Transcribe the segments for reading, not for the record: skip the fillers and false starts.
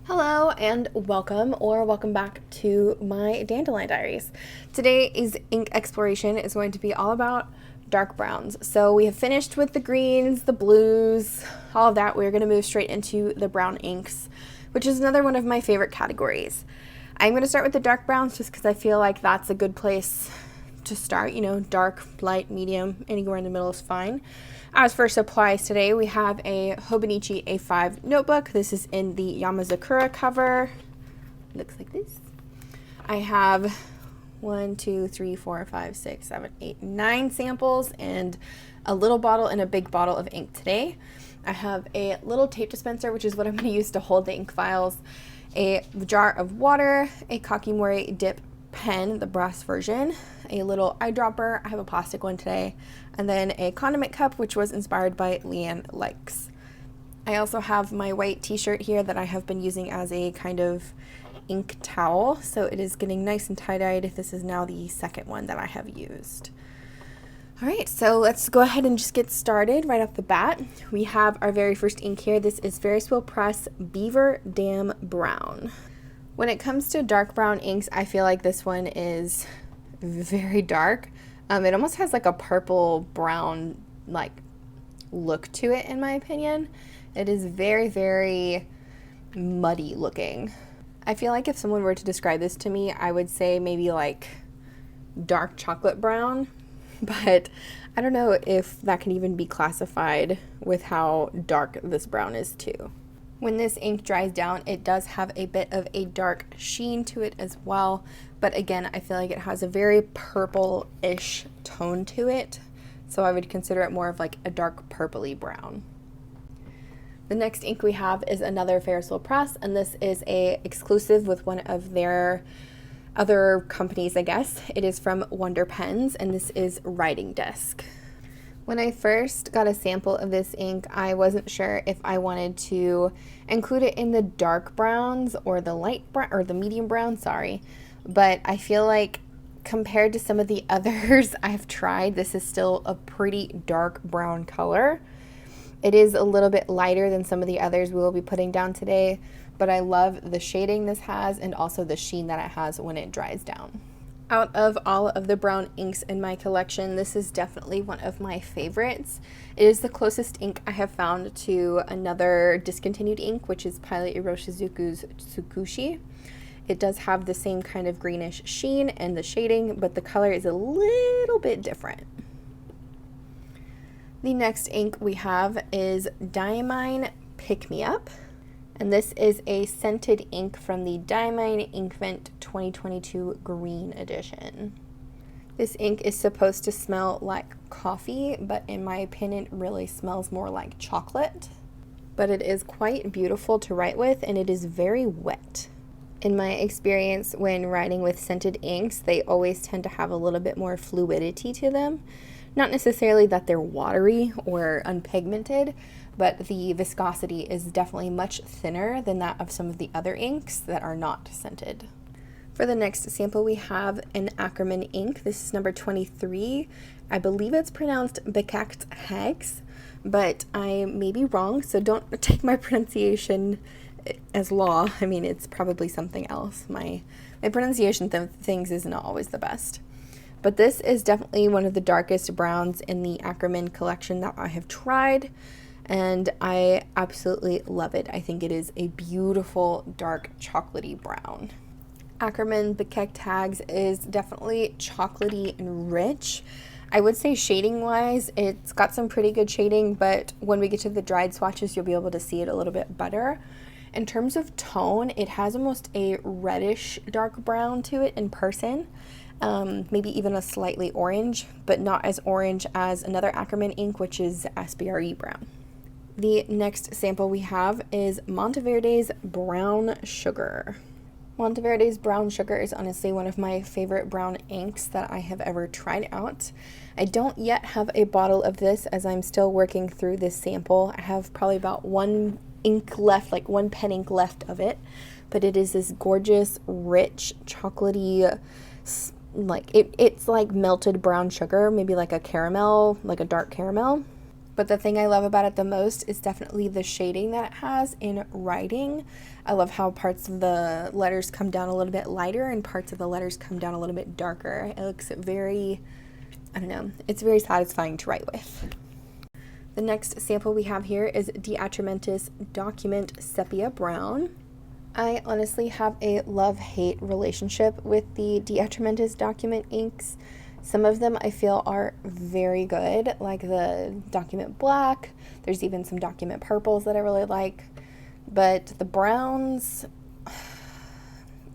Hello and welcome back to my Dandelion Diaries. Today's ink exploration is going to be all about dark browns. So we have finished with the greens, the blues, all of that. We're going to move straight into the brown inks, which is another one of my favorite categories. I'm going to start with the dark browns just because I feel like that's a good place to start. You know, dark, light, medium, anywhere in the middle is fine. As for supplies today, we have a 𝗦𝘃𝗫𝗄𝐵𝐵 A5 notebook. This is in the Yama Zakura cover. Looks like this. I have 1, 2, 3, 4, 5, 6, 7, 8, 9 samples and a little bottle and a big bottle of ink today. I have a little tape dispenser, which is what I'm going to use to hold the ink files, a jar of water, a 𝗂𝗃𝗵𝗿 dip pen, the brass version, a little eyedropper, I have a plastic one today, and then a condiment cup, which was inspired by Leanne Likes. I also have my white t-shirt here that I have been using as a kind of ink towel, so it is getting nice and tie-dyed. This is now the second one that I have used. Alright, so let's go ahead and just get started right off the bat. We have our very first ink here. This is Ferris Wheel Press Beaver Dam Brown. When it comes to dark brown inks, I feel like this one is very dark. It almost has like a purple brown like look to it, in my opinion. It is very, very muddy looking. I feel like if someone were to describe this to me, I would say maybe like dark chocolate brown, but I don't know if that can even be classified with how dark this brown is too. When this ink dries down, it does have a bit of a dark sheen to it as well, but again, I feel like it has a very purple-ish tone to it, so I would consider it more of like a dark purpley brown. The next ink we have is another Ferris Wheel Press, and this is a exclusive with one of their other companies, I guess. It is from Wonder Pens, and this is Writing Desk. When I first got a sample of this ink, I wasn't sure if I wanted to include it in the dark browns or the light brown or the medium brown, sorry. But I feel like compared to some of the others I've tried, this is still a pretty dark brown color. It is a little bit lighter than some of the others we will be putting down today, but I love the shading this has and also the sheen that it has when it dries down. Out of all of the brown inks in my collection, this is definitely one of my favorites. It is the closest ink I have found to another discontinued ink, which is Pilot Iroshizuku's Tsukushi. It does have the same kind of greenish sheen and the shading, but the color is a little bit different. The next ink we have is Diamine Pick Me Up. And this is a scented ink from the Diamine Inkvent 2022 Green Edition. This ink is supposed to smell like coffee, but in my opinion, it really smells more like chocolate. But it is quite beautiful to write with, and it is very wet. In my experience, when writing with scented inks, they always tend to have a little bit more fluidity to them. Not necessarily that they're watery or unpigmented, but the viscosity is definitely much thinner than that of some of the other inks that are not scented. For the next sample, we have an Akkerman ink. This is number 23. I believe it's pronounced Bekakt Haags, but I may be wrong, so don't take my pronunciation as law. I mean, it's probably something else. My pronunciation things is not always the best. But this is definitely one of the darkest browns in the Akkerman collection that I have tried, and I absolutely love it. I think it is a beautiful dark chocolatey brown. Akkerman Bekakt Haags is definitely chocolatey and rich. I would say shading wise, it's got some pretty good shading, but when we get to the dried swatches, you'll be able to see it a little bit better. In terms of tone, it has almost a reddish dark brown to it in person. Maybe even a slightly orange, but not as orange as another Akkerman ink, which is SBRE brown. The next sample we have is Monteverde's Brown Sugar. Monteverde's Brown Sugar is honestly one of my favorite brown inks that I have ever tried out. I don't yet have a bottle of this as I'm still working through this sample. I have probably about one ink left, like one pen ink left of it, but it is this gorgeous, rich, chocolatey, like it's like melted brown sugar, maybe like a caramel, like a dark caramel. But the thing I love about it the most is definitely the shading that it has in writing. I love how parts of the letters come down a little bit lighter and parts of the letters come down a little bit darker. It looks very, I don't know, it's very satisfying to write with. The next sample we have here is DeAtramentis Document Sepia Brown. I honestly have a love-hate relationship with the DeAtramentis document inks. Some of them I feel are very good, like the Document Black. There's even some Document Purples that I really like. But the browns,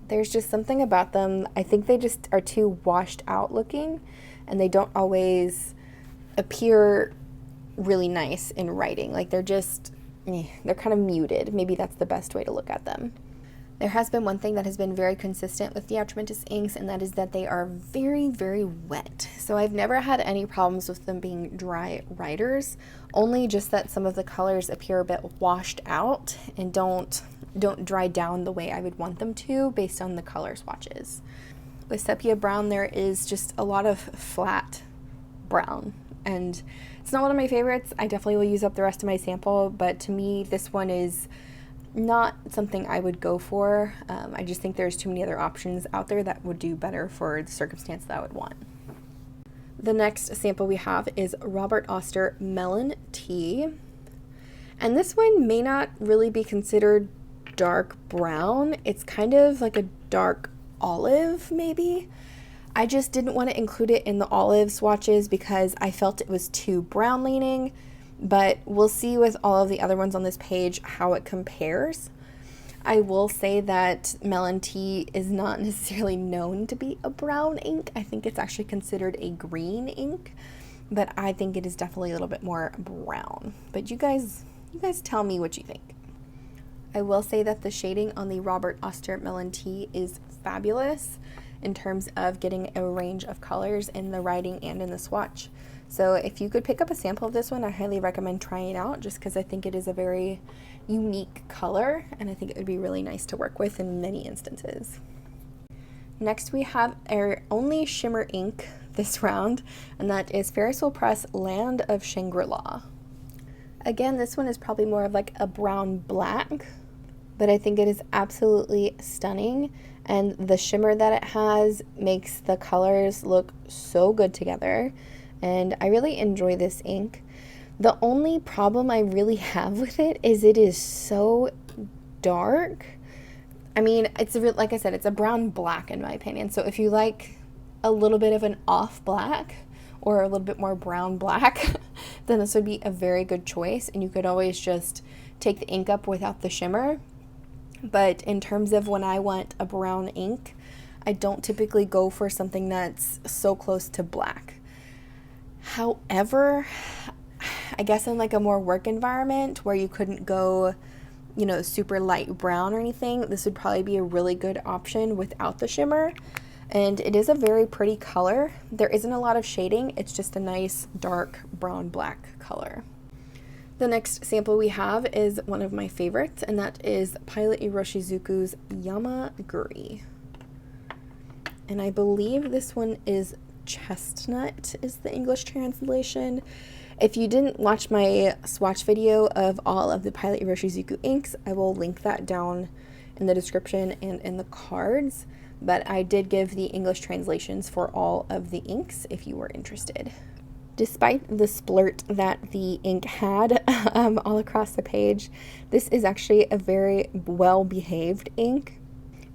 there's just something about them. I think they just are too washed out looking, and they don't always appear really nice in writing. Like they're just, they're kind of muted. Maybe that's the best way to look at them. There has been one thing that has been very consistent with DeAtramentis inks, and that is that they are very, very wet. So I've never had any problems with them being dry writers, only just that some of the colors appear a bit washed out and don't dry down the way I would want them to based on the color swatches. With Sepia Brown, there is just a lot of flat brown, and it's not one of my favorites. I definitely will use up the rest of my sample, but to me, this one is not something I would go for. I just think there's too many other options out there that would do better for the circumstance that I would want. The next sample we have is Robert Oster Melon Tea. And this one may not really be considered dark brown. It's kind of like a dark olive, maybe. I just didn't want to include it in the olive swatches because I felt it was too brown leaning. But we'll see with all of the other ones on this page how it compares. I will say that Melon Tea is not necessarily known to be a brown ink. I think it's actually considered a green ink, but I think it is definitely a little bit more brown. But you guys tell me what you think. I will say that the shading on the Robert Oster Melon Tea is fabulous in terms of getting a range of colors in the writing and in the swatch. So if you could pick up a sample of this one, I highly recommend trying it out just because I think it is a very unique color and I think it would be really nice to work with in many instances. Next we have our only shimmer ink this round, and that is Ferris will Press Land of Shangri-La. Again, this one is probably more of like a brown black, but I think it is absolutely stunning, and the shimmer that it has makes the colors look so good together. And I really enjoy this ink. The only problem I really have with it is it is so dark. I mean, like I said, it's a brown black in my opinion. So if you like a little bit of an off black or a little bit more brown black, then this would be a very good choice. And you could always just take the ink up without the shimmer. But in terms of when I want a brown ink, I don't typically go for something that's so close to black. However, I guess in like a more work environment where you couldn't go, you know, super light brown or anything, this would probably be a really good option without the shimmer. And it is a very pretty color. There isn't a lot of shading. It's just a nice dark brown black color. The next sample we have is one of my favorites, and that is Pilot Iroshizuku's Yama Guri. And I believe this one is Chestnut is the English translation. If you didn't watch my swatch video of all of the Pilot Iroshizuku inks, I will link that down in the description and in the cards, but I did give the English translations for all of the inks if you were interested. Despite the splurt that the ink had all across the page, this is actually a very well-behaved ink.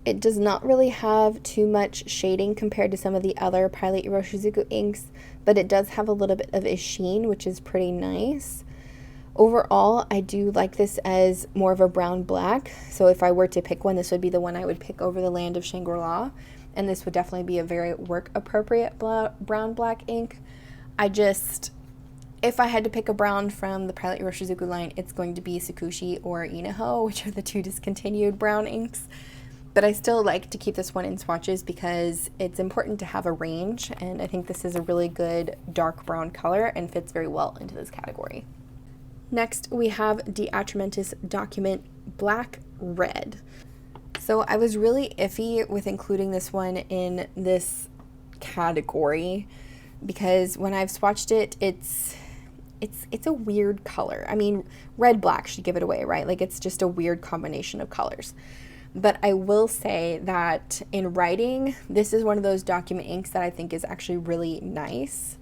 It does not really have too much shading compared to some of the other Pilot Iroshizuku inks, but it does have a little bit of a sheen, which is pretty nice. Overall, I do like this as more of a brown black, so if I were to pick one, this would be the one I would pick over the Land of Shangri-La, and this would definitely be a very work-appropriate brown black ink. If I had to pick a brown from the Pilot Iroshizuku line, it's going to be Tsukushi or Inaho, which are the two discontinued brown inks. But I still like to keep this one in swatches because it's important to have a range, and I think this is a really good dark brown color and fits very well into this category. Next, we have DeAtramentis Document Black Red. So I was really iffy with including this one in this category because when I've swatched it, it's a weird color. I mean, red black should give it away, right? Like, it's just a weird combination of colors. But I will say that in writing, this is one of those document inks that I think is actually really nice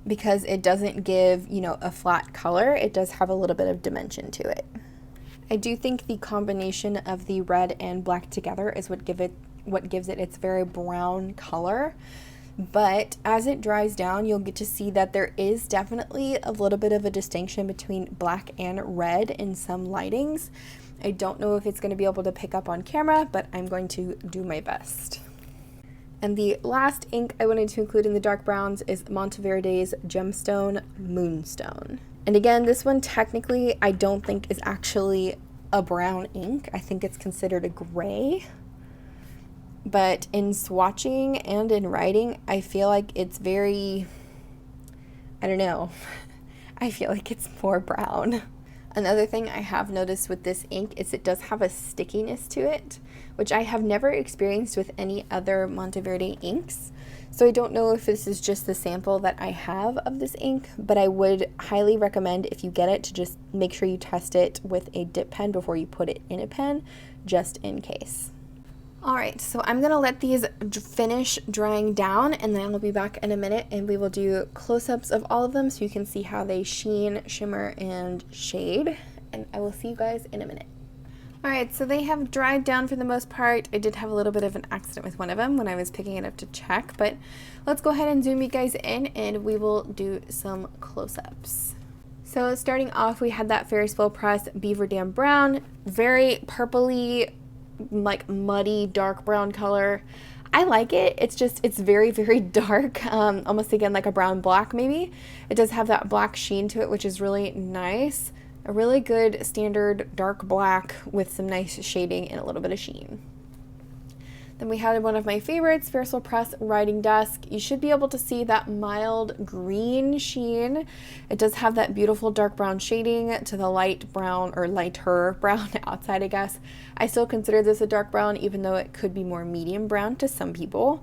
because it doesn't give, you know, a flat color. It does have a little bit of dimension to it. I do think the combination of the red and black together is what gives it its very brown color. But as it dries down, you'll get to see that there is definitely a little bit of a distinction between black and red in some lightings. I don't know if it's going to be able to pick up on camera, but I'm going to do my best. And the last ink I wanted to include in the dark browns is Monteverde's Gemstone Moonstone. And again, this one technically I don't think is actually a brown ink. I think it's considered a gray. But in swatching and in writing, I feel like it's very, I don't know, I feel like it's more brown. Another thing I have noticed with this ink is it does have a stickiness to it, which I have never experienced with any other Monteverde inks. So I don't know if this is just the sample that I have of this ink, but I would highly recommend, if you get it, to just make sure you test it with a dip pen before you put it in a pen, just in case. Alright, so I'm going to let these finish drying down, and then I'll be back in a minute and we will do close-ups of all of them so you can see how they sheen, shimmer, and shade, and I will see you guys in a minute. Alright, so they have dried down for the most part. I did have a little bit of an accident with one of them when I was picking it up to check, but let's go ahead and zoom you guys in and we will do some close-ups. So starting off, we had that Ferris Wheel Press Beaver Dam Brown, very purpley, like muddy dark brown color. I like it. It's just, it's very, very dark, almost again like a brown black maybe. It does have that black sheen to it, which is really nice. A really good standard dark black with some nice shading and a little bit of sheen. Then we had one of my favorites, Ferris Wheel Press Writing Desk. You should be able to see that mild green sheen. It does have that beautiful dark brown shading to the light brown or lighter brown outside, I guess. I still consider this a dark brown, even though it could be more medium brown to some people.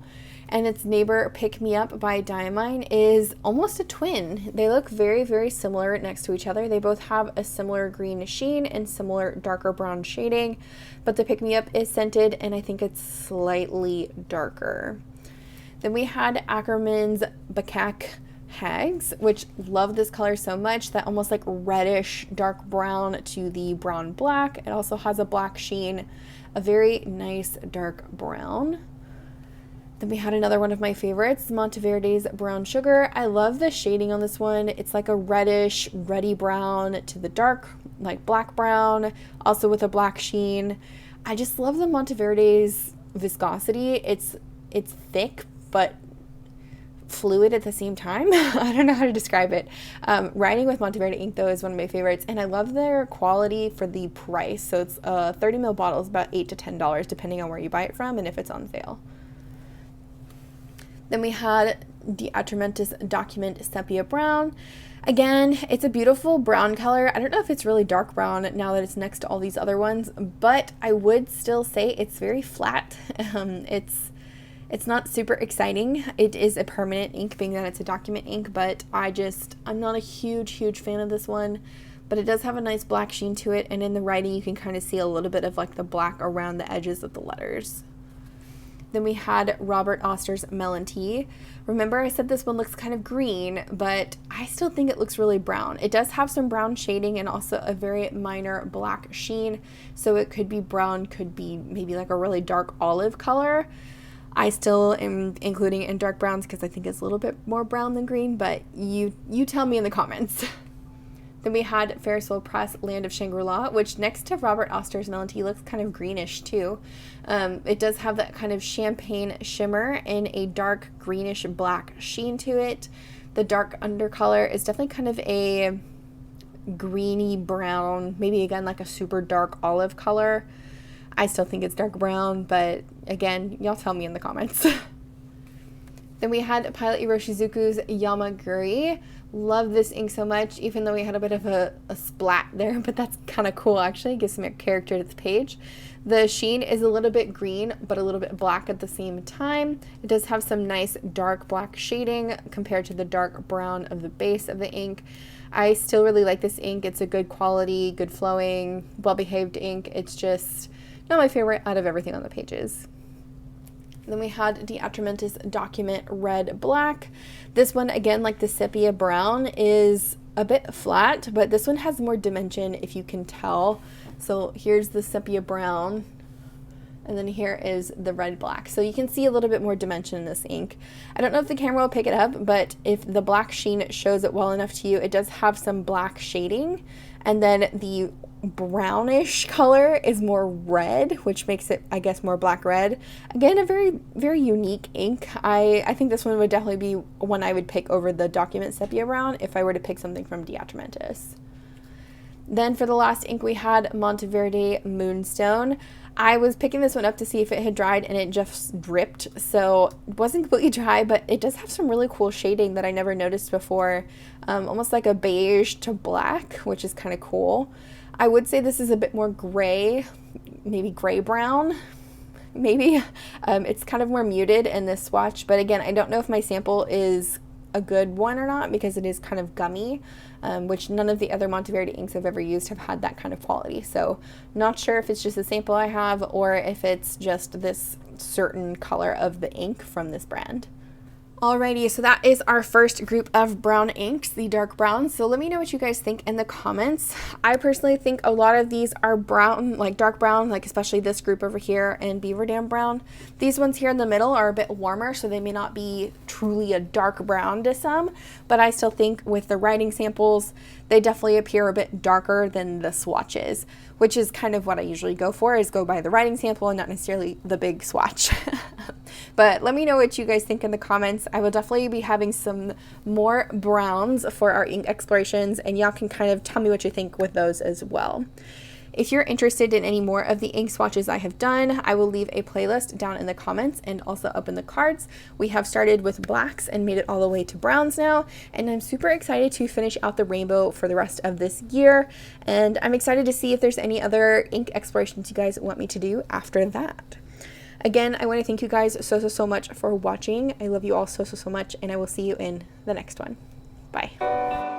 And its neighbor, Pick Me Up by Diamine, is almost a twin. They look very, very similar next to each other. They both have a similar green sheen and similar darker brown shading, but the Pick Me Up is scented and I think it's slightly darker. Then we had Akkerman's Bekakt Haags, which love this color so much, that almost like reddish dark brown to the brown black. It also has a black sheen, a very nice dark brown. Then we had another one of my favorites, Monteverde's Brown Sugar. I love the shading on this one. It's like a reddish, reddy brown to the dark, like black brown, also with a black sheen. I just love the Monteverde's viscosity. It's thick, but fluid at the same time. I don't know how to describe it. Writing with Monteverde ink, though, is one of my favorites, and I love their quality for the price. So it's a 30 ml bottle is about $8 to $10, depending on where you buy it from and if it's on sale. Then we had DeAtramentis Document Sepia Brown. Again, it's a beautiful brown color. I don't know if it's really dark brown now that it's next to all these other ones, but I would still say it's very flat. It's not super exciting. It is a permanent ink, being that it's a document ink, but I'm not a huge fan of this one, but it does have a nice black sheen to it, and in the writing you can kind of see a little bit of like the black around the edges of the letters. Then we had Robert Oster's Melon Tea. Remember I said this one looks kind of green, but I still think it looks really brown. It does have some brown shading and also a very minor black sheen, so it could be brown, could be maybe like a really dark olive color. I still am including it in dark browns because I think it's a little bit more brown than green, but you tell me in the comments. Then we had Ferris Wheel Press Land of Shangri-La, which next to Robert Oster's Melon Tea looks kind of greenish too. It does have that kind of champagne shimmer and a dark greenish black sheen to it. The dark undercolor is definitely kind of a greeny brown, maybe again like a super dark olive color. I still think it's dark brown, but again, y'all tell me in the comments. Then we had Pilot Iroshizuku's Yama Guri. Love this ink so much, even though we had a bit of a splat there, but that's kind of cool actually. It gives some character to the page. The sheen is a little bit green, but a little bit black at the same time. It does have some nice dark black shading compared to the dark brown of the base of the ink. I still really like this ink. It's a good quality, good flowing, well-behaved ink. It's just not my favorite out of everything on the pages. Then we had DeAtramentis Document Red Black. This one, again, like the Sepia Brown, is a bit flat, but this one has more dimension if you can tell. So here's the Sepia Brown, and then here is the Red Black. So you can see a little bit more dimension in this ink. I don't know if the camera will pick it up, but if the black sheen shows it well enough to you, it does have some black shading, and then the brownish color is more red, which makes it, I guess, more black red. Again, a very, very unique ink. I think this one would definitely be one I would pick over the Document Sepia Brown if I were to pick something from DeAtramentis. Then for the last ink, we had Monteverde Moonstone. I was picking this one up to see if it had dried, and it just dripped, so it wasn't completely dry, but it does have some really cool shading that I never noticed before, almost like a beige to black, which is kind of cool. I would say this is a bit more gray, maybe gray-brown, maybe. It's kind of more muted in this swatch, but again, I don't know if my sample is a good one or not because it is kind of gummy, which none of the other Monteverde inks I've ever used have had that kind of quality. So not sure if it's just the sample I have or if it's just this certain color of the ink from this brand. Alrighty, so that is our first group of brown inks, the dark browns. So let me know what you guys think in the comments. I personally think a lot of these are brown, like dark brown, like especially this group over here and Beaver Dam brown. These ones here in the middle are a bit warmer, so they may not be truly a dark brown to some, but I still think with the writing samples, they definitely appear a bit darker than the swatches, which is kind of what I usually go for, is go by the writing sample and not necessarily the big swatch. But let me know what you guys think in the comments. I will definitely be having some more browns for our ink explorations, and y'all can kind of tell me what you think with those as well. If you're interested in any more of the ink swatches I have done, I will leave a playlist down in the comments and also up in the cards. We have started with blacks and made it all the way to browns now, and I'm super excited to finish out the rainbow for the rest of this year, and I'm excited to see if there's any other ink explorations you guys want me to do after that. Again, I want to thank you guys so much for watching. I love you all so much, and I will see you in the next one. Bye.